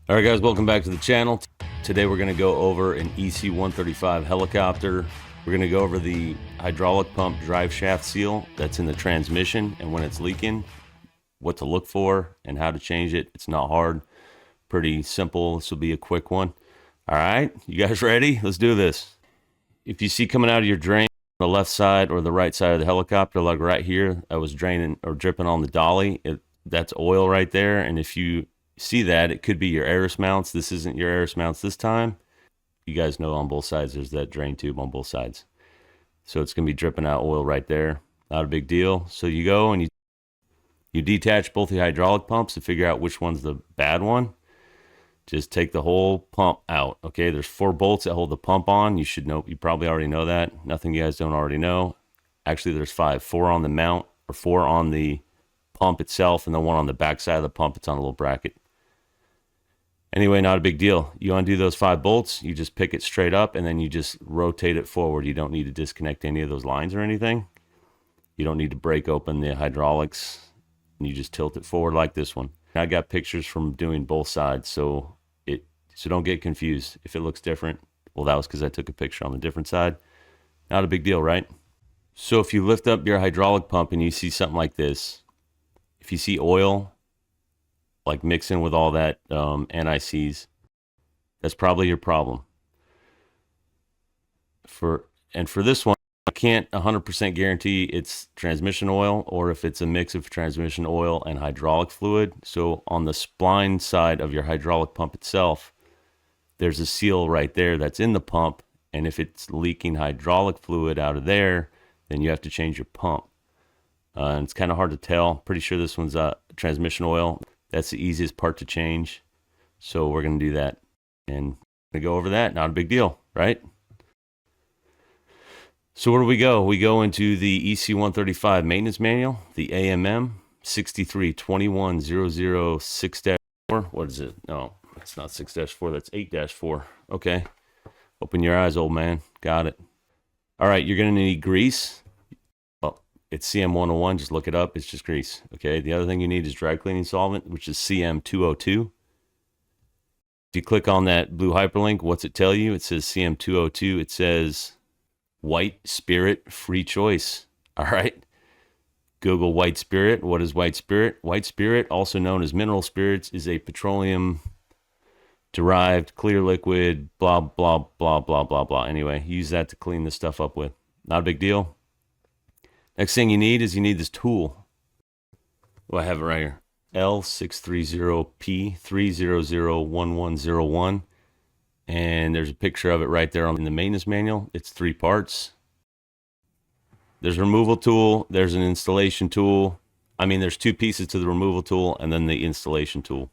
All right, guys, welcome back to the channel. Today we're going to go over an EC135 helicopter. We're going to go over the hydraulic pump drive shaft seal that's in the transmission and when it's leaking, what to look for and how to change it. It's not hard, pretty simple. This will be a quick one. All right, you guys ready? Let's do this. If you see coming out of your drain on the left side or the right side of the helicopter, like right here, I was draining or dripping on the dolly. That's oil right there. And if you see that, it could be your AIrbus mounts. This isn't your AIrbus mounts this time. You guys know on both sides there's that drain tube on both sides, so it's gonna be dripping out oil right there. Not a big deal. So you go and you detach both the hydraulic pumps to figure out which one's the bad one. Just take the whole pump out. Okay, there's 4 bolts that hold the pump on. You should know, you probably already know that. Nothing you guys don't already know. Actually, there's 5. 4 on the mount, or 4 on the pump itself, and then 1 on the back side of the pump. It's on a little bracket. Anyway, not a big deal. You undo those 5 bolts, you just pick it straight up, and then you just rotate it forward. You don't need to disconnect any of those lines or anything. You don't need to break open the hydraulics. You just tilt it forward like this one. I got pictures from doing both sides, so don't get confused. If it looks different, well, that was because I took a picture on the different side. Not a big deal, right? So if you lift up your hydraulic pump and you see something like this, if you see oil like mixing with all that NICs, that's probably your problem. For this one, I can't 100% guarantee it's transmission oil or if it's a mix of transmission oil and hydraulic fluid. So on the spline side of your hydraulic pump itself, there's a seal right there that's in the pump, and if it's leaking hydraulic fluid out of there, then you have to change your pump. And it's kind of hard to tell. Pretty sure this one's transmission oil. That's the easiest part to change. So we're going to do that. And we're going to go over that. Not a big deal, right? So where do we go? We go into the EC135 maintenance manual, the AMM 6321006-4. What is it? No, it's not 6-4. That's 8-4. Okay. Open your eyes, old man. Got it. All right, you're going to need grease. It's CM101, just look it up. It's just grease. Okay, the other thing you need is dry cleaning solvent, which is CM202. If you click on that blue hyperlink, what's it tell you? It says CM202. It says white spirit, free choice. All right, Google white spirit. What is white spirit? White spirit, also known as mineral spirits, is a petroleum derived clear liquid, blah, blah, blah, blah, blah, blah. Anyway, use that to clean this stuff up with. Not a big deal. Next thing you need is this tool. Oh, I have it right here. L630P3001101. And there's a picture of it right there in the maintenance manual. It's 3 parts. There's a removal tool. There's an installation tool. I mean, there's 2 pieces to the removal tool and then the installation tool.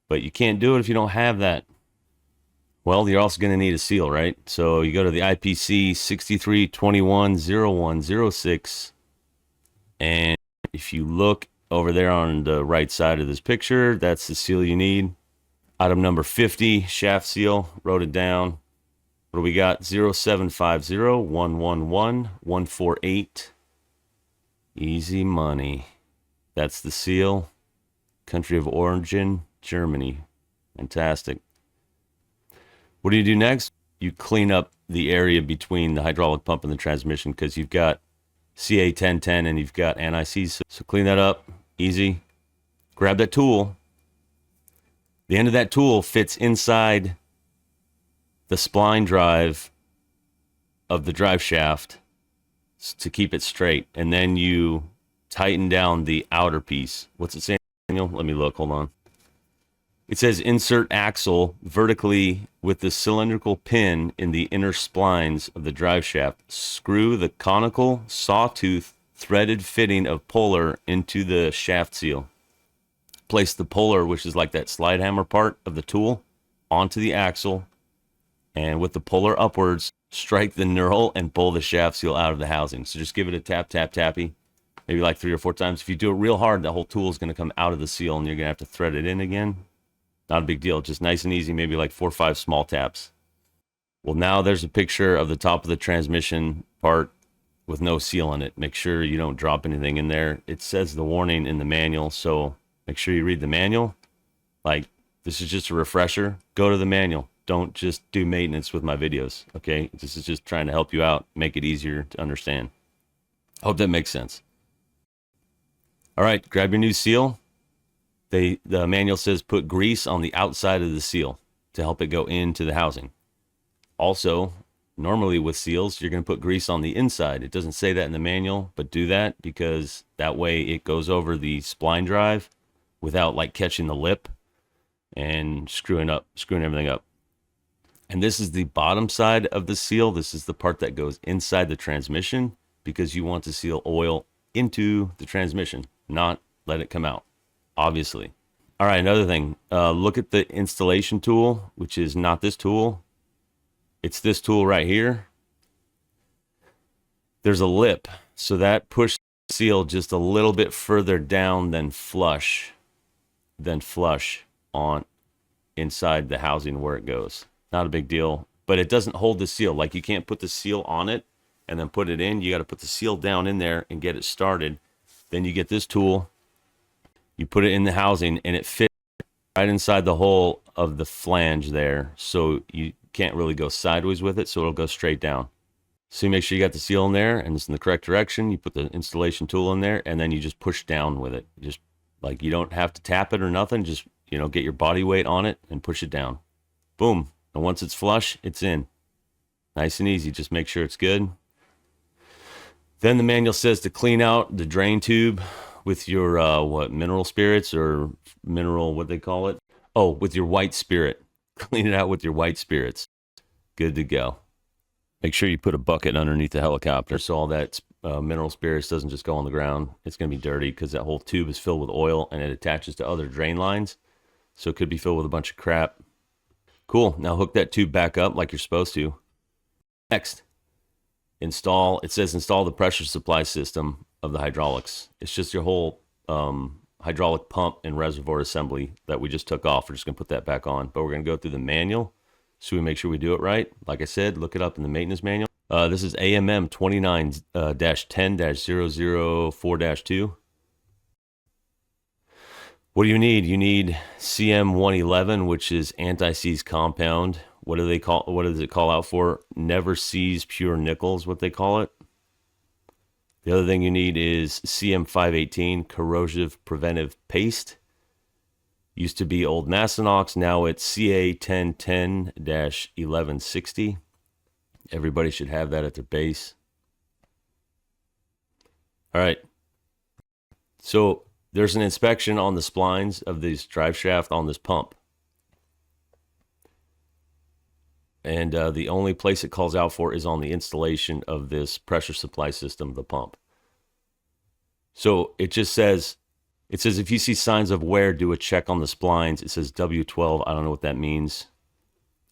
But you can't do it if you don't have that. Well, you're also going to need a seal, right? So you go to the IPC 63210106, and if you look over there on the right side of this picture, that's the seal you need. Item number 50, shaft seal, wrote it down. What do we got? 07501111148. Easy money. That's the seal. Country of origin, Germany. Fantastic. What do you do next? You clean up the area between the hydraulic pump and the transmission because you've got CA1010 and you've got NICs. So clean that up. Easy. Grab that tool. The end of that tool fits inside the spline drive of the drive shaft to keep it straight. And then you tighten down the outer piece. What's it saying, Daniel? Let me look. Hold on. It says insert axle vertically with the cylindrical pin in the inner splines of the drive shaft. Screw the conical sawtooth threaded fitting of puller into the shaft seal. Place the puller, which is like that slide hammer part of the tool, onto the axle, and with the puller upwards, strike the knurl and pull the shaft seal out of the housing. So just give it a tap, tap, tappy, maybe like 3 or 4 times. If you do it real hard, the whole tool is going to come out of the seal and you're going to have to thread it in again. Not a big deal, just nice and easy, maybe like 4 or 5 small taps. Well, now there's a picture of the top of the transmission part with no seal in it. Make sure you don't drop anything in there. It says the warning in the manual, so make sure you read the manual. Like, This is just a refresher. Go to the manual. Don't just do maintenance with my videos, okay? This is just trying to help you out, make it easier to understand. Hope that makes sense. All right, grab your new seal. The manual says put grease on the outside of the seal to help it go into the housing. Also, normally with seals, you're going to put grease on the inside. It doesn't say that in the manual, but do that because that way it goes over the spline drive without like catching the lip and screwing everything up. And this is the bottom side of the seal. This is the part that goes inside the transmission because you want to seal oil into the transmission, not let it come out, obviously. All right, another thing, look at the installation tool, which is not this tool. It's this tool right here. There's a lip, so that pushes the seal just a little bit further down than flush on inside the housing where it goes. Not a big deal, but it doesn't hold the seal. Like you can't put the seal on it and then put it in. You got to put the seal down in there and get it started. Then you get this tool, you put it in the housing, and it fits right inside the hole of the flange there. So you can't really go sideways with it, so it'll go straight down. So you make sure you got the seal in there and it's in the correct direction. You put the installation tool in there, and then you just push down with it. Just like you don't have to tap it or nothing. Just, you know, get your body weight on it and push it down. Boom. And once it's flush, it's in. Nice and easy. Just make sure it's good. Then the manual says to clean out the drain tube with your, mineral spirits or mineral, what they call it? Oh, with your white spirit. Clean it out with your white spirits. Good to go. Make sure you put a bucket underneath the helicopter so all that mineral spirits doesn't just go on the ground. It's going to be dirty because that whole tube is filled with oil and it attaches to other drain lines. So it could be filled with a bunch of crap. Cool. Now hook that tube back up like you're supposed to. Next, it says install the pressure supply system of the hydraulics. It's just your whole hydraulic pump and reservoir assembly that we just took off. We're just going to put that back on. But we're going to go through the manual so we make sure we do it right. Like I said, look it up in the maintenance manual. This is AMM 29-10-004-2. What do you need? You need CM111, which is anti-seize compound. What does it call out for? Never seize pure nickel is what they call it. The other thing you need is CM518, corrosive preventive paste. Used to be old Masinox, now it's CA1010-1160. Everybody should have that at their base. All right. So there's an inspection on the splines of this drive shaft on this pump. And the only place it calls out for is on the installation of this pressure supply system, the pump. So it just says, if you see signs of wear, do a check on the splines. It says W12, I don't know what that means,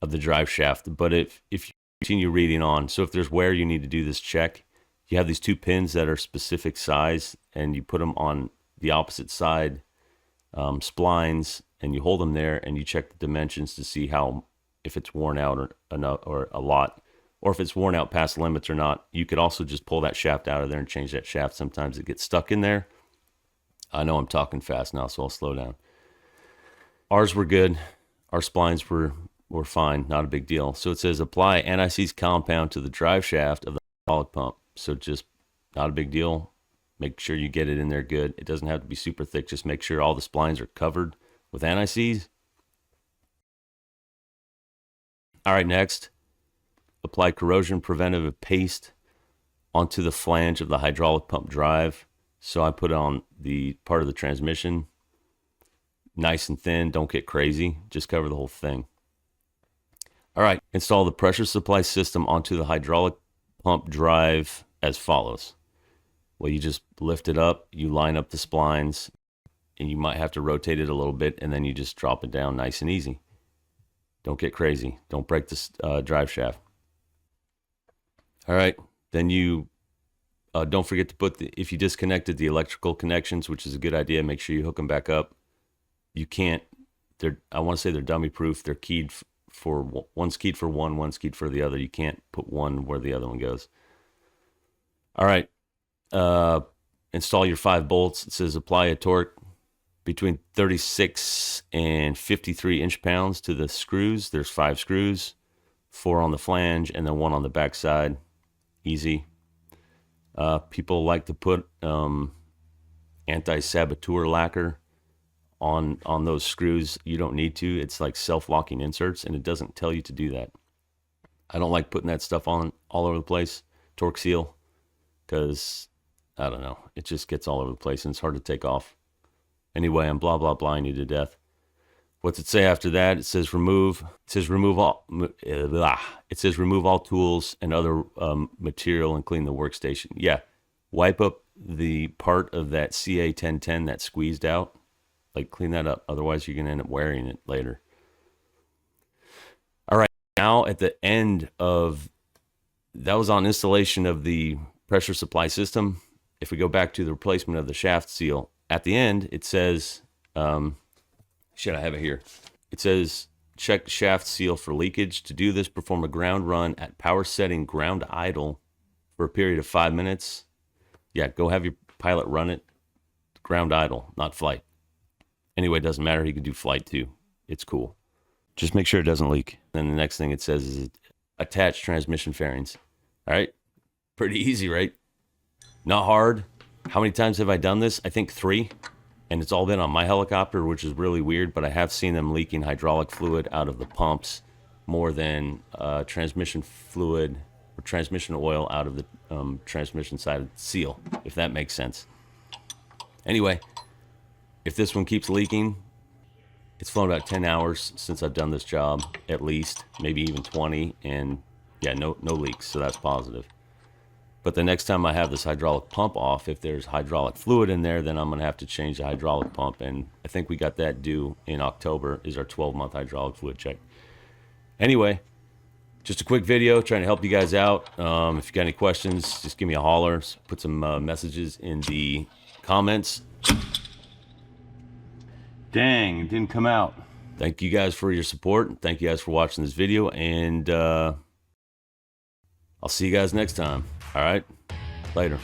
of the drive shaft. But if you continue reading on, so if there's wear, you need to do this check. You have these two pins that are specific size, and you put them on the opposite side splines, and you hold them there, and you check the dimensions to see if it's worn out or a lot, or if it's worn out past limits or not. You could also just pull that shaft out of there and change that shaft. Sometimes it gets stuck in there. I know I'm talking fast now, so I'll slow down. Ours were good. Our splines were fine, not a big deal. So it says apply anti-seize compound to the drive shaft of the hydraulic pump. So just not a big deal. Make sure you get it in there good. It doesn't have to be super thick. Just make sure all the splines are covered with anti-seize. All right, next, apply corrosion preventive paste onto the flange of the hydraulic pump drive. So I put it on the part of the transmission, nice and thin. Don't get crazy. Just cover the whole thing. All right, install the pressure supply system onto the hydraulic pump drive as follows. Well, you just lift it up, you line up the splines, and you might have to rotate it a little bit, and then you just drop it down nice and easy. Don't get crazy. Don't break this drive shaft. All right, then you don't forget to put if you disconnected the electrical connections, which is a good idea, make sure you hook them back up. You can't, I want to say they're dummy proof. They're keyed for, one's keyed for one, one's keyed for the other. You can't put one where the other one goes. All right, install your 5 bolts. It says apply a torque between 36 and 53 inch-pounds to the screws. There's 5 screws, 4 on the flange, and then 1 on the back side. Easy. People like to put anti-saboteur lacquer on those screws. You don't need to. It's like self-locking inserts, and it doesn't tell you to do that. I don't like putting that stuff on all over the place. Torque seal, because I don't know, it just gets all over the place and it's hard to take off. Anyway, I'm blah blah blahing you to death. What's it say after that? It says remove. It says remove all. It says remove all tools and other material and clean the workstation. Yeah, wipe up the part of that CA1010 that squeezed out. Like, clean that up. Otherwise, you're gonna end up wearing it later. All right, now at the end of that was on installation of the pressure supply system. If we go back to the replacement of the shaft seal, at the end it says, should I have it here? It says check shaft seal for leakage. To do this, perform a ground run at power setting ground idle for a period of 5 minutes. Yeah, go have your pilot run it ground idle, not flight. Anyway, it doesn't matter. He can do flight too. It's cool. Just make sure it doesn't leak. Then the next thing it says is attach transmission fairings. All right, pretty easy, right? Not hard. How many times have I done this? I think 3. And it's all been on my helicopter, which is really weird, but I have seen them leaking hydraulic fluid out of the pumps more than transmission fluid or transmission oil out of the transmission side of the seal, if that makes sense. Anyway, if this one keeps leaking, it's flown about 10 hours since I've done this job, at least, maybe even 20, and yeah, no leaks, so that's positive. But the next time I have this hydraulic pump off, if there's hydraulic fluid in there, then I'm going to have to change the hydraulic pump. And I think we got that due in October, is our 12-month hydraulic fluid check. Anyway, just a quick video trying to help you guys out. If you got any questions, just give me a holler. Put some messages in the comments. Dang, it didn't come out. Thank you guys for your support. Thank you guys for watching this video. And I'll see you guys next time. All right, later.